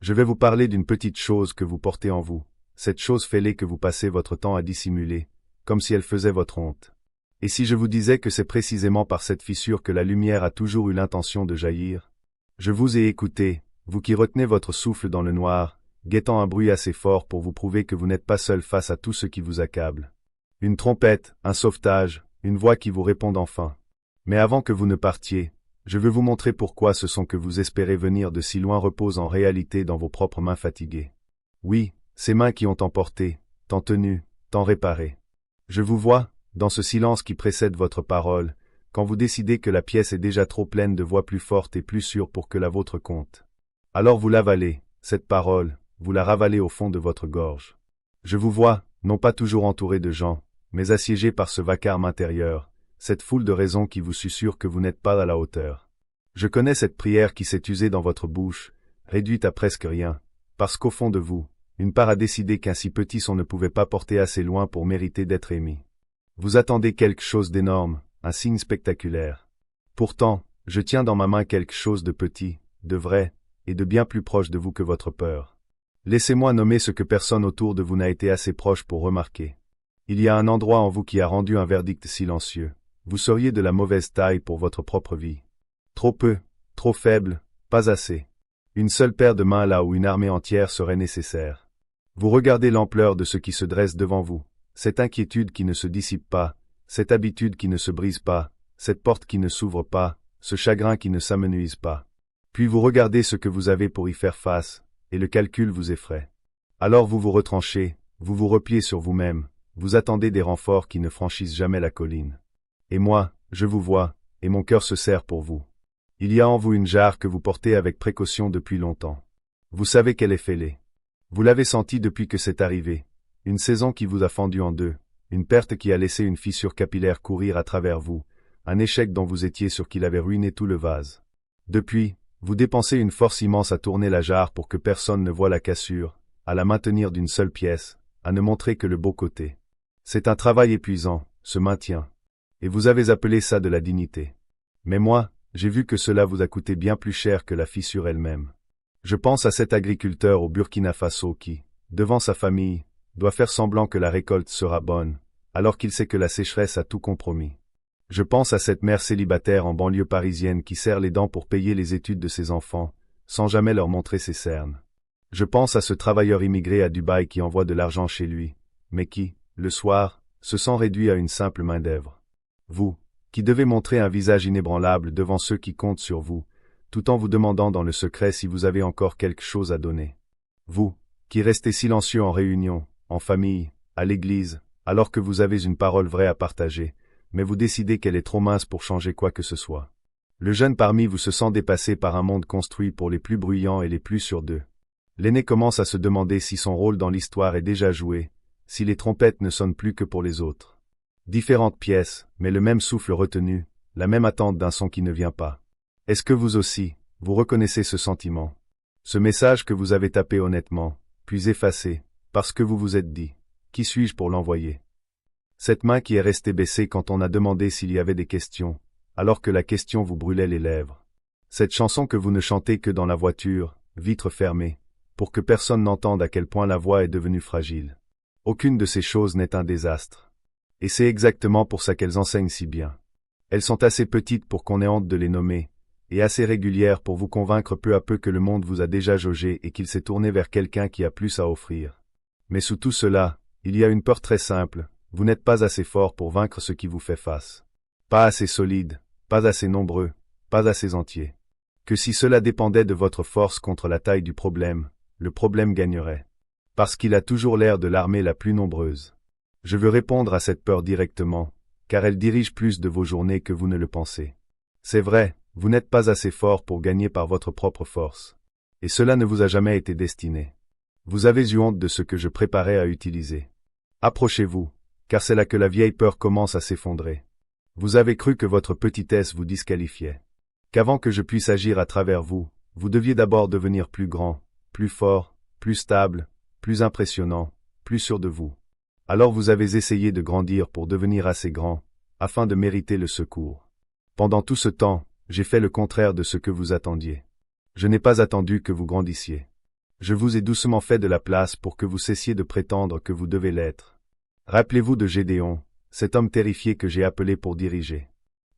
Je vais vous parler d'une petite chose que vous portez en vous. Cette chose fêlée que vous passez votre temps à dissimuler, comme si elle faisait votre honte. Et si je vous disais que c'est précisément par cette fissure que la lumière a toujours eu l'intention de jaillir? Je vous ai écouté, vous qui retenez votre souffle dans le noir, guettant un bruit assez fort pour vous prouver que vous n'êtes pas seul face à tout ce qui vous accable. Une trompette, un sauvetage, une voix qui vous répond enfin. Mais avant que vous ne partiez, je veux vous montrer pourquoi ce son que vous espérez venir de si loin repose en réalité dans vos propres mains fatiguées. Oui, ces mains qui ont tant porté, tant tenu, tant réparé. Je vous vois, dans ce silence qui précède votre parole, quand vous décidez que la pièce est déjà trop pleine de voix plus fortes et plus sûres pour que la vôtre compte. Alors vous l'avalez, cette parole, vous la ravalez au fond de votre gorge. Je vous vois, non pas toujours entouré de gens, mais assiégé par ce vacarme intérieur, cette foule de raisons qui vous susurrent que vous n'êtes pas à la hauteur. Je connais cette prière qui s'est usée dans votre bouche, réduite à presque rien, parce qu'au fond de vous, une part a décidé qu'un si petit son ne pouvait pas porter assez loin pour mériter d'être émis. Vous attendez quelque chose d'énorme, un signe spectaculaire. Pourtant, je tiens dans ma main quelque chose de petit, de vrai, et de bien plus proche de vous que votre peur. Laissez-moi nommer ce que personne autour de vous n'a été assez proche pour remarquer. Il y a un endroit en vous qui a rendu un verdict silencieux. Vous seriez de la mauvaise taille pour votre propre vie. Trop peu, trop faible, pas assez. Une seule paire de mains là où une armée entière serait nécessaire. Vous regardez l'ampleur de ce qui se dresse devant vous, cette inquiétude qui ne se dissipe pas, cette habitude qui ne se brise pas, cette porte qui ne s'ouvre pas, ce chagrin qui ne s'amenuise pas. Puis vous regardez ce que vous avez pour y faire face, et le calcul vous effraie. Alors vous vous retranchez, vous vous repliez sur vous-même, vous attendez des renforts qui ne franchissent jamais la colline. Et moi, je vous vois, et mon cœur se serre pour vous. Il y a en vous une jarre que vous portez avec précaution depuis longtemps. Vous savez qu'elle est fêlée. Vous l'avez sentie depuis que c'est arrivé. Une saison qui vous a fendu en deux, une perte qui a laissé une fissure capillaire courir à travers vous, un échec dont vous étiez sûr qu'il avait ruiné tout le vase. Depuis, vous dépensez une force immense à tourner la jarre pour que personne ne voie la cassure, à la maintenir d'une seule pièce, à ne montrer que le beau côté. C'est un travail épuisant, ce maintien. Et vous avez appelé ça de la dignité. Mais moi, j'ai vu que cela vous a coûté bien plus cher que la fissure elle-même. Je pense à cet agriculteur au Burkina Faso qui, devant sa famille, doit faire semblant que la récolte sera bonne, alors qu'il sait que la sécheresse a tout compromis. Je pense à cette mère célibataire en banlieue parisienne qui serre les dents pour payer les études de ses enfants, sans jamais leur montrer ses cernes. Je pense à ce travailleur immigré à Dubaï qui envoie de l'argent chez lui, mais qui, le soir, se sent réduit à une simple main-d'œuvre. Vous, qui devez montrer un visage inébranlable devant ceux qui comptent sur vous, tout en vous demandant dans le secret si vous avez encore quelque chose à donner. Vous, qui restez silencieux en réunion, en famille, à l'église, alors que vous avez une parole vraie à partager, mais vous décidez qu'elle est trop mince pour changer quoi que ce soit. Le jeune parmi vous se sent dépassé par un monde construit pour les plus bruyants et les plus sûrs d'eux. L'aîné commence à se demander si son rôle dans l'histoire est déjà joué, si les trompettes ne sonnent plus que pour les autres. Différentes pièces, mais le même souffle retenu, la même attente d'un son qui ne vient pas. Est-ce que vous aussi, vous reconnaissez ce sentiment? Ce message que vous avez tapé honnêtement, puis effacé, parce que vous vous êtes dit, qui suis-je pour l'envoyer? Cette main qui est restée baissée quand on a demandé s'il y avait des questions, alors que la question vous brûlait les lèvres. Cette chanson que vous ne chantez que dans la voiture, vitre fermée, pour que personne n'entende à quel point la voix est devenue fragile. Aucune de ces choses n'est un désastre. Et c'est exactement pour ça qu'elles enseignent si bien. Elles sont assez petites pour qu'on ait honte de les nommer, et assez régulières pour vous convaincre peu à peu que le monde vous a déjà jaugé et qu'il s'est tourné vers quelqu'un qui a plus à offrir. Mais sous tout cela, il y a une peur très simple, vous n'êtes pas assez fort pour vaincre ce qui vous fait face. Pas assez solide, pas assez nombreux, pas assez entier. Que si cela dépendait de votre force contre la taille du problème, le problème gagnerait. Parce qu'il a toujours l'air de l'armée la plus nombreuse. Je veux répondre à cette peur directement, car elle dirige plus de vos journées que vous ne le pensez. C'est vrai, vous n'êtes pas assez fort pour gagner par votre propre force. Et cela ne vous a jamais été destiné. Vous avez eu honte de ce que je préparais à utiliser. Approchez-vous, car c'est là que la vieille peur commence à s'effondrer. Vous avez cru que votre petitesse vous disqualifiait. Qu'avant que je puisse agir à travers vous, vous deviez d'abord devenir plus grand, plus fort, plus stable, plus impressionnant, plus sûr de vous. Alors vous avez essayé de grandir pour devenir assez grand, afin de mériter le secours. Pendant tout ce temps, j'ai fait le contraire de ce que vous attendiez. Je n'ai pas attendu que vous grandissiez. Je vous ai doucement fait de la place pour que vous cessiez de prétendre que vous devez l'être. Rappelez-vous de Gédéon, cet homme terrifié que j'ai appelé pour diriger.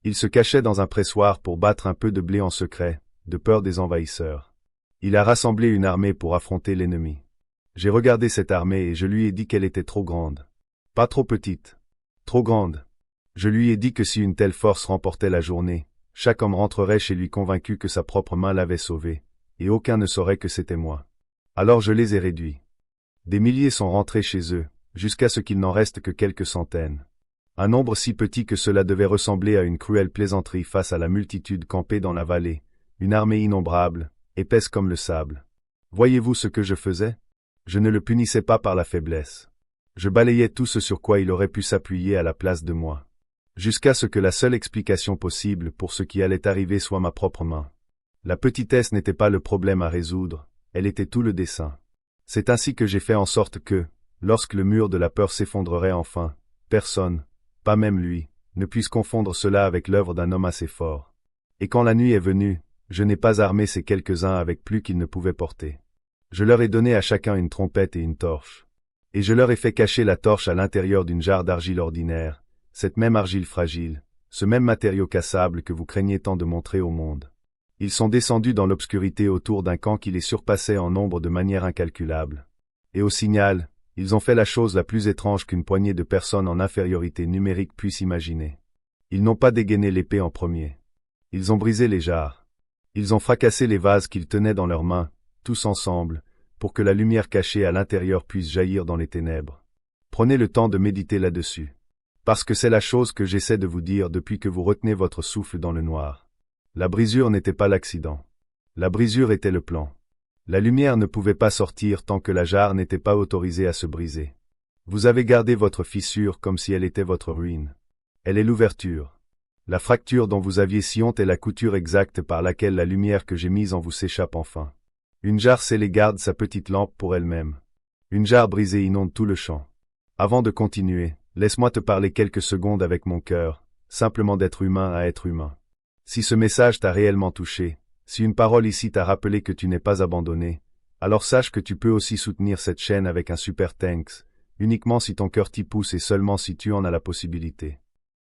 Il se cachait dans un pressoir pour battre un peu de blé en secret, de peur des envahisseurs. Il a rassemblé une armée pour affronter l'ennemi. J'ai regardé cette armée et je lui ai dit qu'elle était trop grande. Pas trop petite. Trop grande. Je lui ai dit que si une telle force remportait la journée, chaque homme rentrerait chez lui convaincu que sa propre main l'avait sauvé, et aucun ne saurait que c'était moi. Alors je les ai réduits. Des milliers sont rentrés chez eux, jusqu'à ce qu'il n'en reste que quelques centaines. Un nombre si petit que cela devait ressembler à une cruelle plaisanterie face à la multitude campée dans la vallée, une armée innombrable, épaisse comme le sable. Voyez-vous ce que je faisais? Je ne le punissais pas par la faiblesse. Je balayais tout ce sur quoi il aurait pu s'appuyer à la place de moi. Jusqu'à ce que la seule explication possible pour ce qui allait arriver soit ma propre main. La petitesse n'était pas le problème à résoudre, elle était tout le dessein. C'est ainsi que j'ai fait en sorte que, lorsque le mur de la peur s'effondrerait enfin, personne, pas même lui, ne puisse confondre cela avec l'œuvre d'un homme assez fort. Et quand la nuit est venue, je n'ai pas armé ces quelques-uns avec plus qu'ils ne pouvaient porter. Je leur ai donné à chacun une trompette et une torche. Et je leur ai fait cacher la torche à l'intérieur d'une jarre d'argile ordinaire, cette même argile fragile, ce même matériau cassable que vous craignez tant de montrer au monde. Ils sont descendus dans l'obscurité autour d'un camp qui les surpassait en nombre de manières incalculables. Et au signal, ils ont fait la chose la plus étrange qu'une poignée de personnes en infériorité numérique puisse imaginer. Ils n'ont pas dégainé l'épée en premier. Ils ont brisé les jarres. Ils ont fracassé les vases qu'ils tenaient dans leurs mains, tous ensemble, pour que la lumière cachée à l'intérieur puisse jaillir dans les ténèbres. Prenez le temps de méditer là-dessus. Parce que c'est la chose que j'essaie de vous dire depuis que vous retenez votre souffle dans le noir. La brisure n'était pas l'accident. La brisure était le plan. La lumière ne pouvait pas sortir tant que la jarre n'était pas autorisée à se briser. Vous avez gardé votre fissure comme si elle était votre ruine. Elle est l'ouverture. La fracture dont vous aviez si honte est la couture exacte par laquelle la lumière que j'ai mise en vous s'échappe enfin. Une jarre scellée garde sa petite lampe pour elle-même. Une jarre brisée inonde tout le champ. Avant de continuer, laisse-moi te parler quelques secondes avec mon cœur, simplement d'être humain à être humain. Si ce message t'a réellement touché, si une parole ici t'a rappelé que tu n'es pas abandonné, alors sache que tu peux aussi soutenir cette chaîne avec un super thanks, uniquement si ton cœur t'y pousse et seulement si tu en as la possibilité.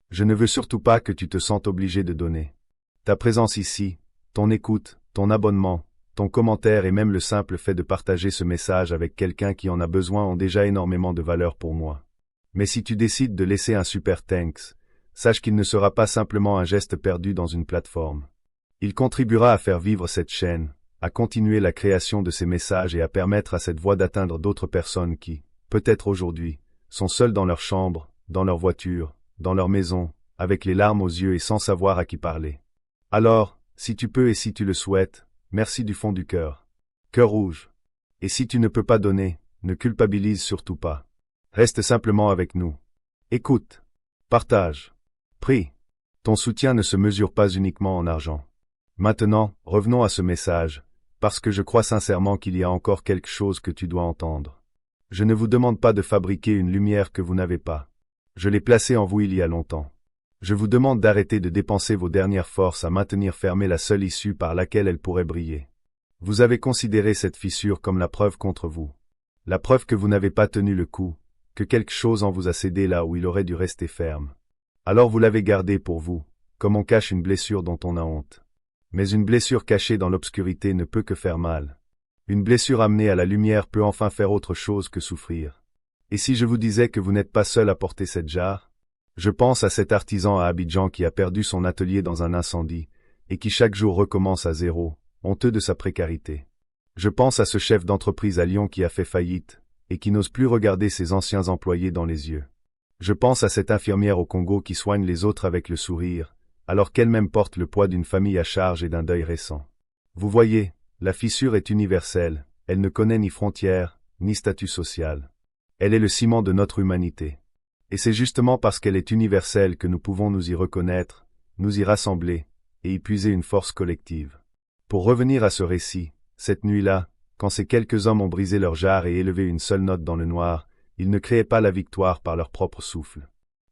Je ne veux surtout pas que tu te sentes obligé de donner. Ta présence ici, ton écoute, ton abonnement, ton commentaire et même le simple fait de partager ce message avec quelqu'un qui en a besoin ont déjà énormément de valeur pour moi. Mais si tu décides de laisser un super thanks, sache qu'il ne sera pas simplement un geste perdu dans une plateforme. Il contribuera à faire vivre cette chaîne, à continuer la création de ces messages et à permettre à cette voix d'atteindre d'autres personnes qui, peut-être aujourd'hui, sont seules dans leur chambre, dans leur voiture, dans leur maison, avec les larmes aux yeux et sans savoir à qui parler. Alors, si tu peux et si tu le souhaites, merci du fond du cœur. Cœur rouge. Et si tu ne peux pas donner, ne culpabilise surtout pas. Reste simplement avec nous. Écoute. Partage. Prie. Ton soutien ne se mesure pas uniquement en argent. Maintenant, revenons à ce message, parce que je crois sincèrement qu'il y a encore quelque chose que tu dois entendre. Je ne vous demande pas de fabriquer une lumière que vous n'avez pas. Je l'ai placée en vous il y a longtemps. Je vous demande d'arrêter de dépenser vos dernières forces à maintenir fermée la seule issue par laquelle elle pourrait briller. Vous avez considéré cette fissure comme la preuve contre vous. La preuve que vous n'avez pas tenu le coup, que quelque chose en vous a cédé là où il aurait dû rester ferme. Alors vous l'avez gardée pour vous, comme on cache une blessure dont on a honte. Mais une blessure cachée dans l'obscurité ne peut que faire mal. Une blessure amenée à la lumière peut enfin faire autre chose que souffrir. Et si je vous disais que vous n'êtes pas seul à porter cette jarre? Je pense à cet artisan à Abidjan qui a perdu son atelier dans un incendie, et qui chaque jour recommence à zéro, honteux de sa précarité. Je pense à ce chef d'entreprise à Lyon qui a fait faillite, et qui n'ose plus regarder ses anciens employés dans les yeux. Je pense à cette infirmière au Congo qui soigne les autres avec le sourire, alors qu'elle-même porte le poids d'une famille à charge et d'un deuil récent. Vous voyez, la fissure est universelle, elle ne connaît ni frontières, ni statut social. Elle est le ciment de notre humanité. Et c'est justement parce qu'elle est universelle que nous pouvons nous y reconnaître, nous y rassembler, et y puiser une force collective. Pour revenir à ce récit, cette nuit-là, quand ces quelques hommes ont brisé leur jarre et élevé une seule note dans le noir, ils ne créaient pas la victoire par leur propre souffle.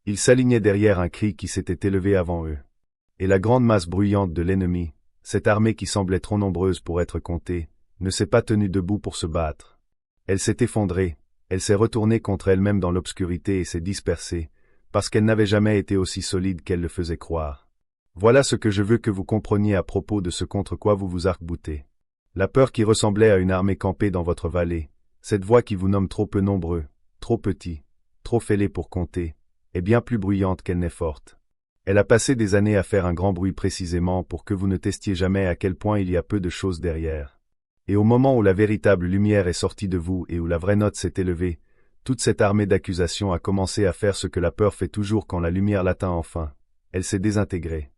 Ils s'alignaient derrière un cri qui s'était élevé avant eux. Et la grande masse bruyante de l'ennemi, cette armée qui semblait trop nombreuse pour être comptée, ne s'est pas tenue debout pour se battre. Elle s'est effondrée, elle s'est retournée contre elle-même dans l'obscurité et s'est dispersée, parce qu'elle n'avait jamais été aussi solide qu'elle le faisait croire. Voilà ce que je veux que vous compreniez à propos de ce contre quoi vous vous arc-boutez. La peur qui ressemblait à une armée campée dans votre vallée, cette voix qui vous nomme trop peu nombreux, trop petits, trop fêlés pour compter, est bien plus bruyante qu'elle n'est forte. Elle a passé des années à faire un grand bruit précisément pour que vous ne testiez jamais à quel point il y a peu de choses derrière. Et au moment où la véritable lumière est sortie de vous et où la vraie note s'est élevée, toute cette armée d'accusations a commencé à faire ce que la peur fait toujours quand la lumière l'atteint enfin. Elle s'est désintégrée.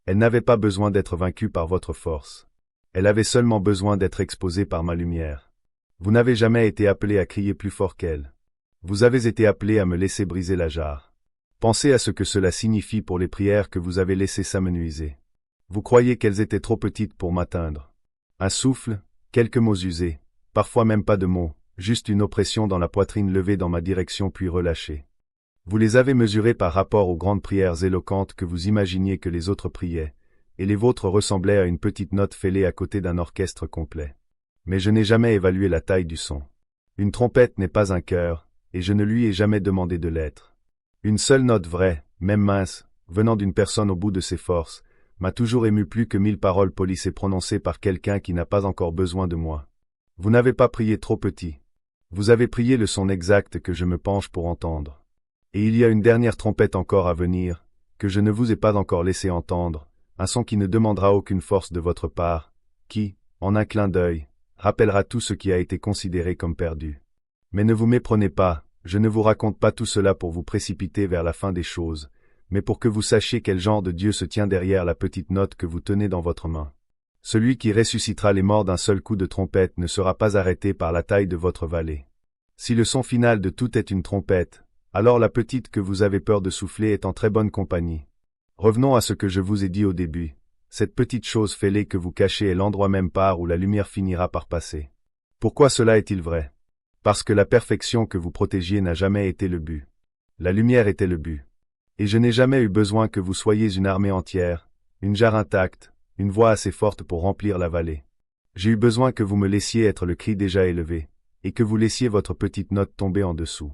Elle n'avait pas besoin d'être vaincue par votre force. Elle avait seulement besoin d'être exposée par ma lumière. Vous n'avez jamais été appelé à crier plus fort qu'elle. Vous avez été appelé à me laisser briser la jarre. Pensez à ce que cela signifie pour les prières que vous avez laissées s'amenuiser. Vous croyez qu'elles étaient trop petites pour m'atteindre. Un souffle, quelques mots usés, parfois même pas de mots, juste une oppression dans la poitrine levée dans ma direction puis relâchée. Vous les avez mesurées par rapport aux grandes prières éloquentes que vous imaginiez que les autres priaient, et les vôtres ressemblaient à une petite note fêlée à côté d'un orchestre complet. Mais je n'ai jamais évalué la taille du son. Une trompette n'est pas un chœur, et je ne lui ai jamais demandé de l'être. Une seule note vraie, même mince, venant d'une personne au bout de ses forces, m'a toujours ému plus que 1000 paroles polissées prononcées par quelqu'un qui n'a pas encore besoin de moi. Vous n'avez pas prié trop petit. Vous avez prié le son exact que je me penche pour entendre. Et il y a une dernière trompette encore à venir, que je ne vous ai pas encore laissé entendre, un son qui ne demandera aucune force de votre part, qui, en un clin d'œil, rappellera tout ce qui a été considéré comme perdu. Mais ne vous méprenez pas, je ne vous raconte pas tout cela pour vous précipiter vers la fin des choses, mais pour que vous sachiez quel genre de Dieu se tient derrière la petite note que vous tenez dans votre main. Celui qui ressuscitera les morts d'un seul coup de trompette ne sera pas arrêté par la taille de votre vallée. Si le son final de tout est une trompette, alors la petite que vous avez peur de souffler est en très bonne compagnie. Revenons à ce que je vous ai dit au début. Cette petite chose fêlée que vous cachez est l'endroit même par où la lumière finira par passer. Pourquoi cela est-il vrai? Parce que la perfection que vous protégiez n'a jamais été le but. La lumière était le but. Et je n'ai jamais eu besoin que vous soyez une armée entière, une jarre intacte, une voix assez forte pour remplir la vallée. J'ai eu besoin que vous me laissiez être le cri déjà élevé, et que vous laissiez votre petite note tomber en dessous.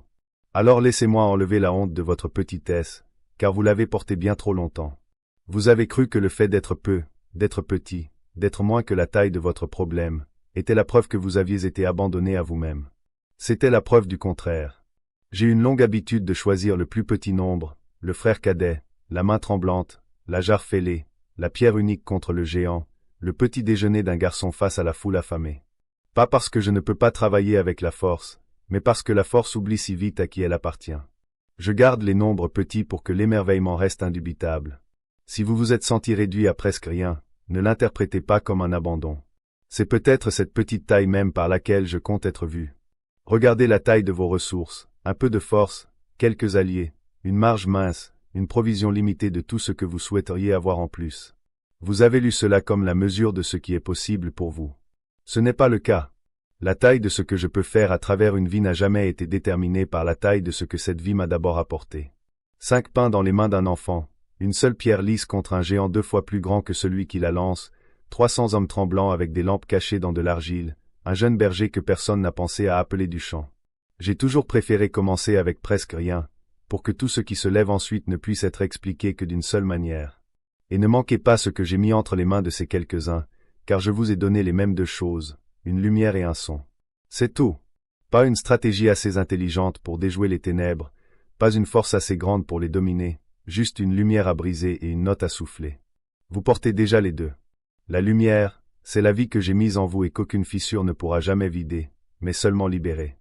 Alors laissez-moi enlever la honte de votre petitesse, car vous l'avez portée bien trop longtemps. Vous avez cru que le fait d'être peu, d'être petit, d'être moins que la taille de votre problème, était la preuve que vous aviez été abandonné à vous-même. C'était la preuve du contraire. J'ai une longue habitude de choisir le plus petit nombre, le frère cadet, la main tremblante, la jarre fêlée, la pierre unique contre le géant, le petit déjeuner d'un garçon face à la foule affamée. Pas parce que je ne peux pas travailler avec la force, mais parce que la force oublie si vite à qui elle appartient. Je garde les nombres petits pour que l'émerveillement reste indubitable. Si vous vous êtes senti réduit à presque rien, ne l'interprétez pas comme un abandon. C'est peut-être cette petite taille même par laquelle je compte être vu. Regardez la taille de vos ressources, un peu de force, quelques alliés, une marge mince, une provision limitée de tout ce que vous souhaiteriez avoir en plus. Vous avez lu cela comme la mesure de ce qui est possible pour vous. Ce n'est pas le cas. La taille de ce que je peux faire à travers une vie n'a jamais été déterminée par la taille de ce que cette vie m'a d'abord apporté. 5 pains dans les mains d'un enfant, une seule pierre lisse contre un géant 2 fois plus grand que celui qui la lance, 300 hommes tremblants avec des lampes cachées dans de l'argile, un jeune berger que personne n'a pensé à appeler du champ. J'ai toujours préféré commencer avec presque rien, pour que tout ce qui se lève ensuite ne puisse être expliqué que d'une seule manière. Et ne manquez pas ce que j'ai mis entre les mains de ces quelques-uns, car je vous ai donné les mêmes deux choses, une lumière et un son. C'est tout. Pas une stratégie assez intelligente pour déjouer les ténèbres, pas une force assez grande pour les dominer, juste une lumière à briser et une note à souffler. Vous portez déjà les deux. La lumière, c'est la vie que j'ai mise en vous et qu'aucune fissure ne pourra jamais vider, mais seulement libérer.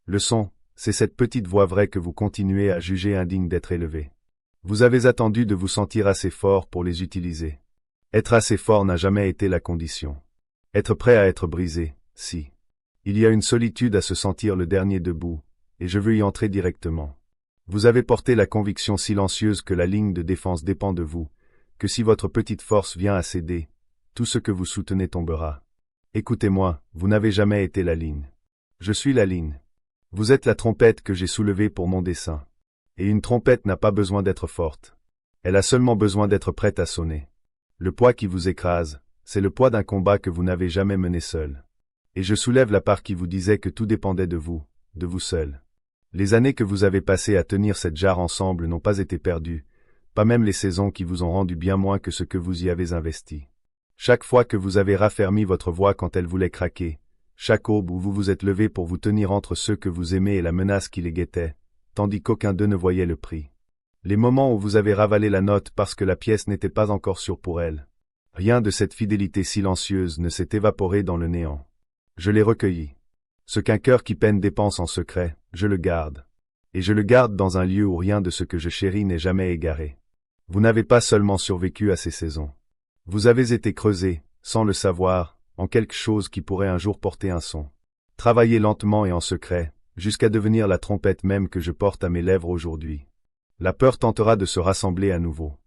Le son, c'est cette petite voix vraie que vous continuez à juger indigne d'être élevée. Vous avez attendu de vous sentir assez fort pour les utiliser. Être assez fort n'a jamais été la condition. Être prêt à être brisé, si. Il y a une solitude à se sentir le dernier debout, et je veux y entrer directement. Vous avez porté la conviction silencieuse que la ligne de défense dépend de vous, que si votre petite force vient à céder, tout ce que vous soutenez tombera. Écoutez-moi, vous n'avez jamais été la ligne. Je suis la ligne. Vous êtes la trompette que j'ai soulevée pour mon dessein. Et une trompette n'a pas besoin d'être forte. Elle a seulement besoin d'être prête à sonner. Le poids qui vous écrase, c'est le poids d'un combat que vous n'avez jamais mené seul. Et je soulève la part qui vous disait que tout dépendait de vous seul. Les années que vous avez passées à tenir cette jarre ensemble n'ont pas été perdues, pas même les saisons qui vous ont rendu bien moins que ce que vous y avez investi. Chaque fois que vous avez raffermi votre voix quand elle voulait craquer, chaque aube où vous vous êtes levé pour vous tenir entre ceux que vous aimez et la menace qui les guettait, tandis qu'aucun d'eux ne voyait le prix. Les moments où vous avez ravalé la note parce que la pièce n'était pas encore sûre pour elle. Rien de cette fidélité silencieuse ne s'est évaporé dans le néant. Je l'ai recueilli. Ce qu'un cœur qui peine dépense en secret, je le garde. Et je le garde dans un lieu où rien de ce que je chéris n'est jamais égaré. Vous n'avez pas seulement survécu à ces saisons. Vous avez été creusé, sans le savoir, en quelque chose qui pourrait un jour porter un son. Travaillez lentement et en secret, jusqu'à devenir la trompette même que je porte à mes lèvres aujourd'hui. La peur tentera de se rassembler à nouveau.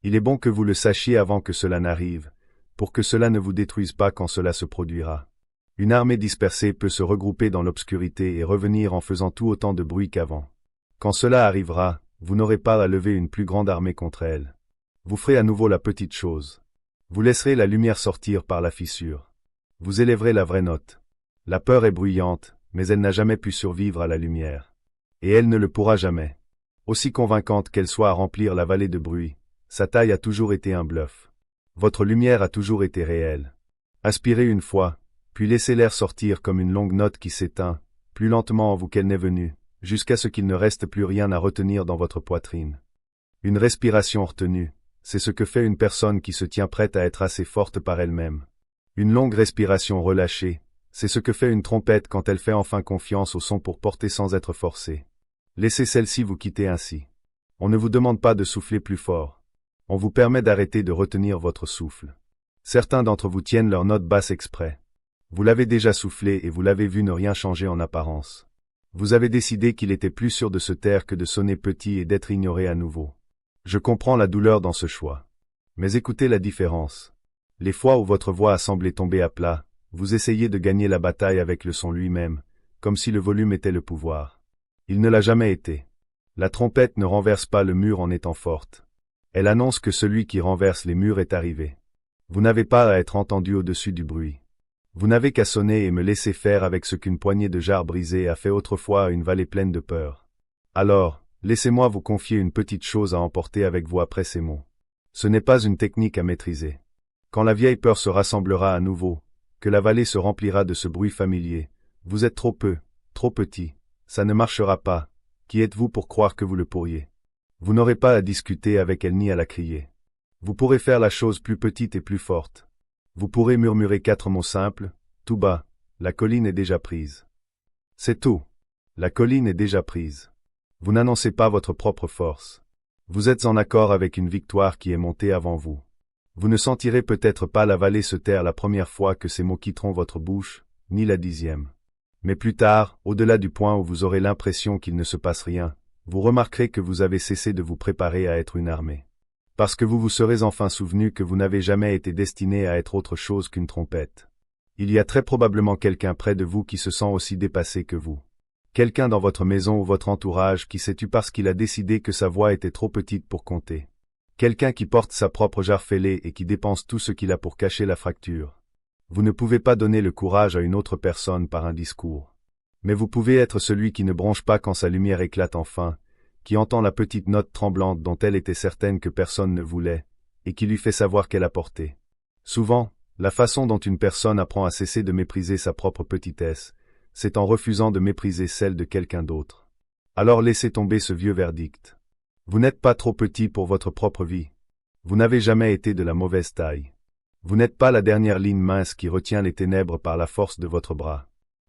Il est bon que vous le sachiez avant que cela n'arrive, pour que cela ne vous détruise pas quand cela se produira. Une armée dispersée peut se regrouper dans l'obscurité et revenir en faisant tout autant de bruit qu'avant. Quand cela arrivera, vous n'aurez pas à lever une plus grande armée contre elle. Vous ferez à nouveau la petite chose. Vous laisserez la lumière sortir par la fissure. Vous élèverez la vraie note. La peur est bruyante, mais elle n'a jamais pu survivre à la lumière. Et elle ne le pourra jamais. Aussi convaincante qu'elle soit à remplir la vallée de bruit, sa taille a toujours été un bluff. Votre lumière a toujours été réelle. Aspirez une fois, puis laissez l'air sortir comme une longue note qui s'éteint, plus lentement en vous qu'elle n'est venue, jusqu'à ce qu'il ne reste plus rien à retenir dans votre poitrine. Une respiration retenue, c'est ce que fait une personne qui se tient prête à être assez forte par elle-même. Une longue respiration relâchée, c'est ce que fait une trompette quand elle fait enfin confiance au son pour porter sans être forcée. Laissez celle-ci vous quitter ainsi. On ne vous demande pas de souffler plus fort. On vous permet d'arrêter de retenir votre souffle. Certains d'entre vous tiennent leur note basse exprès. Vous l'avez déjà soufflé et vous l'avez vu ne rien changer en apparence. Vous avez décidé qu'il était plus sûr de se taire que de sonner petit et d'être ignoré à nouveau. Je comprends la douleur dans ce choix. Mais écoutez la différence. Les fois où votre voix a semblé tomber à plat, vous essayez de gagner la bataille avec le son lui-même, comme si le volume était le pouvoir. Il ne l'a jamais été. La trompette ne renverse pas le mur en étant forte. Elle annonce que celui qui renverse les murs est arrivé. Vous n'avez pas à être entendu au-dessus du bruit. Vous n'avez qu'à sonner et me laisser faire avec ce qu'une poignée de jarres brisées a fait autrefois à une vallée pleine de peur. Alors, laissez-moi vous confier une petite chose à emporter avec vous après ces mots. Ce n'est pas une technique à maîtriser. Quand la vieille peur se rassemblera à nouveau, que la vallée se remplira de ce bruit familier, vous êtes trop peu, trop petit, ça ne marchera pas, qui êtes-vous pour croire que vous le pourriez? Vous n'aurez pas à discuter avec elle ni à la crier. Vous pourrez faire la chose plus petite et plus forte. Vous pourrez murmurer 4 mots simples, tout bas, la colline est déjà prise. C'est tout. La colline est déjà prise. Vous n'annoncez pas votre propre force. Vous êtes en accord avec une victoire qui est montée avant vous. Vous ne sentirez peut-être pas la vallée se taire la première fois que ces mots quitteront votre bouche, ni la 10e. Mais plus tard, au-delà du point où vous aurez l'impression qu'il ne se passe rien, vous remarquerez que vous avez cessé de vous préparer à être une armée. Parce que vous vous serez enfin souvenu que vous n'avez jamais été destiné à être autre chose qu'une trompette. Il y a très probablement quelqu'un près de vous qui se sent aussi dépassé que vous. Quelqu'un dans votre maison ou votre entourage qui s'est tu parce qu'il a décidé que sa voix était trop petite pour compter. Quelqu'un qui porte sa propre jarre fêlée et qui dépense tout ce qu'il a pour cacher la fracture. Vous ne pouvez pas donner le courage à une autre personne par un discours. Mais vous pouvez être celui qui ne bronche pas quand sa lumière éclate enfin, qui entend la petite note tremblante dont elle était certaine que personne ne voulait, et qui lui fait savoir qu'elle a porté. Souvent, la façon dont une personne apprend à cesser de mépriser sa propre petitesse, c'est en refusant de mépriser celle de quelqu'un d'autre. Alors laissez tomber ce vieux verdict. Vous n'êtes pas trop petit pour votre propre vie. Vous n'avez jamais été de la mauvaise taille. Vous n'êtes pas la dernière ligne mince qui retient les ténèbres par la force de votre bras.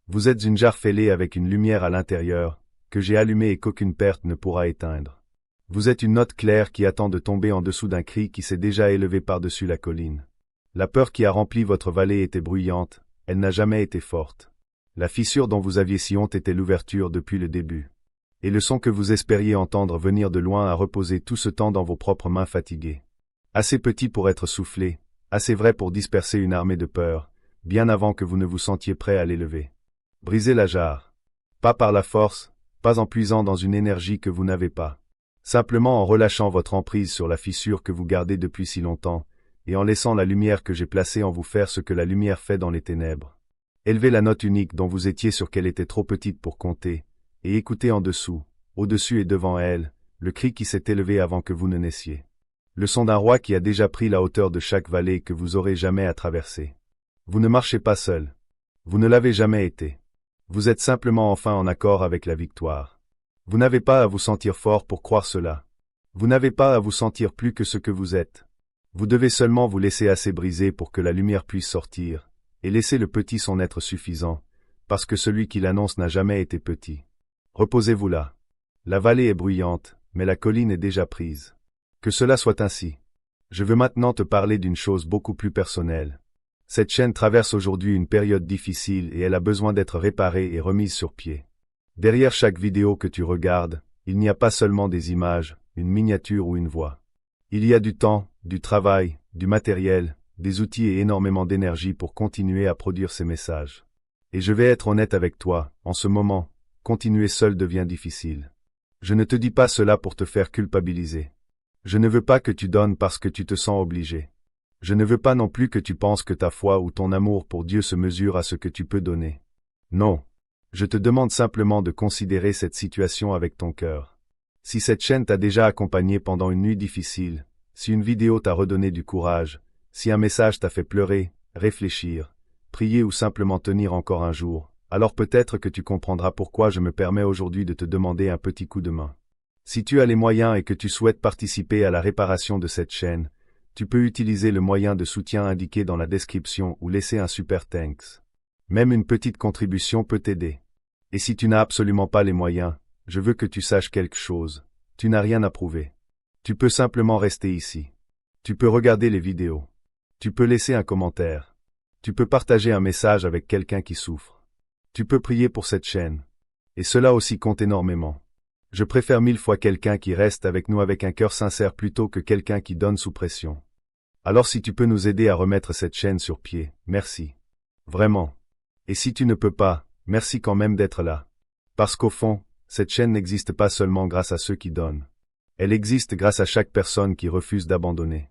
Vous êtes une jarre fêlée avec une lumière à l'intérieur, que j'ai allumée et qu'aucune perte ne pourra éteindre. Vous êtes une note claire qui attend de tomber en dessous d'un cri qui s'est déjà élevé par-dessus la colline. La peur qui a rempli votre vallée était bruyante, elle n'a jamais été forte. La fissure dont vous aviez si honte était l'ouverture depuis le début. Et le son que vous espériez entendre venir de loin a reposé tout ce temps dans vos propres mains fatiguées. Assez petit pour être soufflé, assez vrai pour disperser une armée de peur, bien avant que vous ne vous sentiez prêt à l'élever. Brisez la jarre. Pas par la force, pas en puisant dans une énergie que vous n'avez pas. Simplement en relâchant votre emprise sur la fissure que vous gardez depuis si longtemps, et en laissant la lumière que j'ai placée en vous faire ce que la lumière fait dans les ténèbres. Élevez la note unique dont vous étiez sûr qu'elle était trop petite pour compter, et écoutez en dessous, au-dessus et devant elle, le cri qui s'est élevé avant que vous ne naissiez. Le son d'un roi qui a déjà pris la hauteur de chaque vallée que vous aurez jamais à traverser. Vous ne marchez pas seul. Vous ne l'avez jamais été. Vous êtes simplement enfin en accord avec la victoire. Vous n'avez pas à vous sentir fort pour croire cela. Vous n'avez pas à vous sentir plus que ce que vous êtes. Vous devez seulement vous laisser assez briser pour que la lumière puisse sortir, et laisser le petit son être suffisant, parce que celui qui l'annonce n'a jamais été petit. Reposez-vous là. La vallée est bruyante, mais la colline est déjà prise. Que cela soit ainsi. Je veux maintenant te parler d'une chose beaucoup plus personnelle. Cette chaîne traverse aujourd'hui une période difficile et elle a besoin d'être réparée et remise sur pied. Derrière chaque vidéo que tu regardes, il n'y a pas seulement des images, une miniature ou une voix. Il y a du temps, du travail, du matériel, des outils et énormément d'énergie pour continuer à produire ces messages. Et je vais être honnête avec toi, en ce moment, continuer seul devient difficile. Je ne te dis pas cela pour te faire culpabiliser. Je ne veux pas que tu donnes parce que tu te sens obligé. Je ne veux pas non plus que tu penses que ta foi ou ton amour pour Dieu se mesure à ce que tu peux donner. Non. Je te demande simplement de considérer cette situation avec ton cœur. Si cette chaîne t'a déjà accompagné pendant une nuit difficile, si une vidéo t'a redonné du courage, si un message t'a fait pleurer, réfléchir, prier ou simplement tenir encore un jour, alors peut-être que tu comprendras pourquoi je me permets aujourd'hui de te demander un petit coup de main. Si tu as les moyens et que tu souhaites participer à la réparation de cette chaîne, tu peux utiliser le moyen de soutien indiqué dans la description ou laisser un super thanks. Même une petite contribution peut t'aider. Et si tu n'as absolument pas les moyens, je veux que tu saches quelque chose. Tu n'as rien à prouver. Tu peux simplement rester ici. Tu peux regarder les vidéos. Tu peux laisser un commentaire. Tu peux partager un message avec quelqu'un qui souffre. Tu peux prier pour cette chaîne. Et cela aussi compte énormément. Je préfère 1000 fois quelqu'un qui reste avec nous avec un cœur sincère plutôt que quelqu'un qui donne sous pression. Alors si tu peux nous aider à remettre cette chaîne sur pied, merci. Vraiment. Et si tu ne peux pas, merci quand même d'être là. Parce qu'au fond, cette chaîne n'existe pas seulement grâce à ceux qui donnent. Elle existe grâce à chaque personne qui refuse d'abandonner.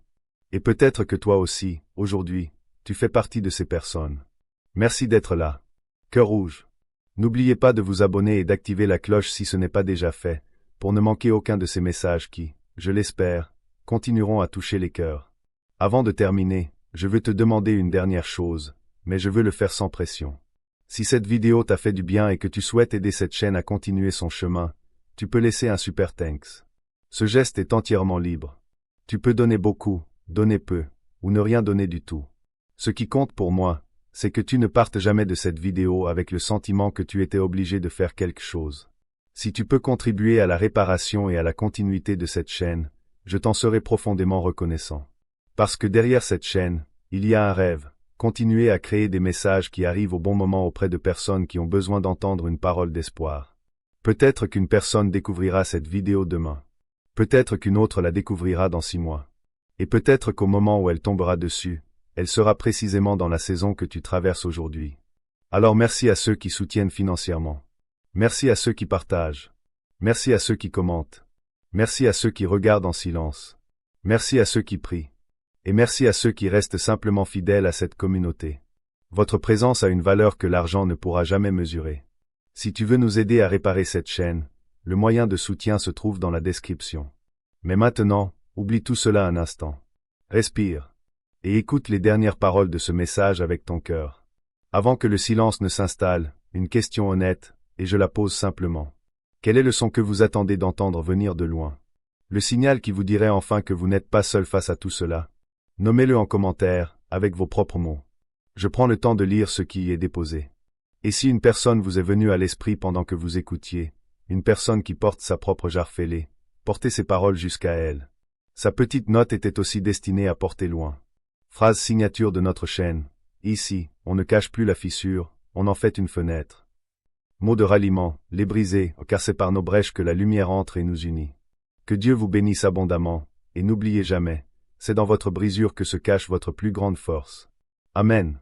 Et peut-être que toi aussi, aujourd'hui, tu fais partie de ces personnes. Merci d'être là. Cœur rouge. N'oubliez pas de vous abonner et d'activer la cloche si ce n'est pas déjà fait, pour ne manquer aucun de ces messages qui, je l'espère, continueront à toucher les cœurs. Avant de terminer, je veux te demander une dernière chose, mais je veux le faire sans pression. Si cette vidéo t'a fait du bien et que tu souhaites aider cette chaîne à continuer son chemin, tu peux laisser un super thanks. Ce geste est entièrement libre. Tu peux donner beaucoup, donner peu, ou ne rien donner du tout. Ce qui compte pour moi, c'est que tu ne partes jamais de cette vidéo avec le sentiment que tu étais obligé de faire quelque chose. Si tu peux contribuer à la réparation et à la continuité de cette chaîne, je t'en serai profondément reconnaissant. Parce que derrière cette chaîne, il y a un rêve, continuer à créer des messages qui arrivent au bon moment auprès de personnes qui ont besoin d'entendre une parole d'espoir. Peut-être qu'une personne découvrira cette vidéo demain. Peut-être qu'une autre la découvrira dans 6 mois. Et peut-être qu'au moment où elle tombera dessus, elle sera précisément dans la saison que tu traverses aujourd'hui. Alors merci à ceux qui soutiennent financièrement. Merci à ceux qui partagent. Merci à ceux qui commentent. Merci à ceux qui regardent en silence. Merci à ceux qui prient. Et merci à ceux qui restent simplement fidèles à cette communauté. Votre présence a une valeur que l'argent ne pourra jamais mesurer. Si tu veux nous aider à réparer cette chaîne, le moyen de soutien se trouve dans la description. Mais maintenant, oublie tout cela un instant. Respire. Et écoute les dernières paroles de ce message avec ton cœur. Avant que le silence ne s'installe, une question honnête, et je la pose simplement. Quel est le son que vous attendez d'entendre venir de loin? Le signal qui vous dirait enfin que vous n'êtes pas seul face à tout cela? Nommez-le en commentaire, avec vos propres mots. Je prends le temps de lire ce qui y est déposé. Et si une personne vous est venue à l'esprit pendant que vous écoutiez, une personne qui porte sa propre jarre fêlée, portez ces paroles jusqu'à elle. Sa petite note était aussi destinée à porter loin. Phrase signature de notre chaîne. Ici, on ne cache plus la fissure, on en fait une fenêtre. Mot de ralliement, les briser, car c'est par nos brèches que la lumière entre et nous unit. Que Dieu vous bénisse abondamment, et n'oubliez jamais, c'est dans votre brisure que se cache votre plus grande force. Amen.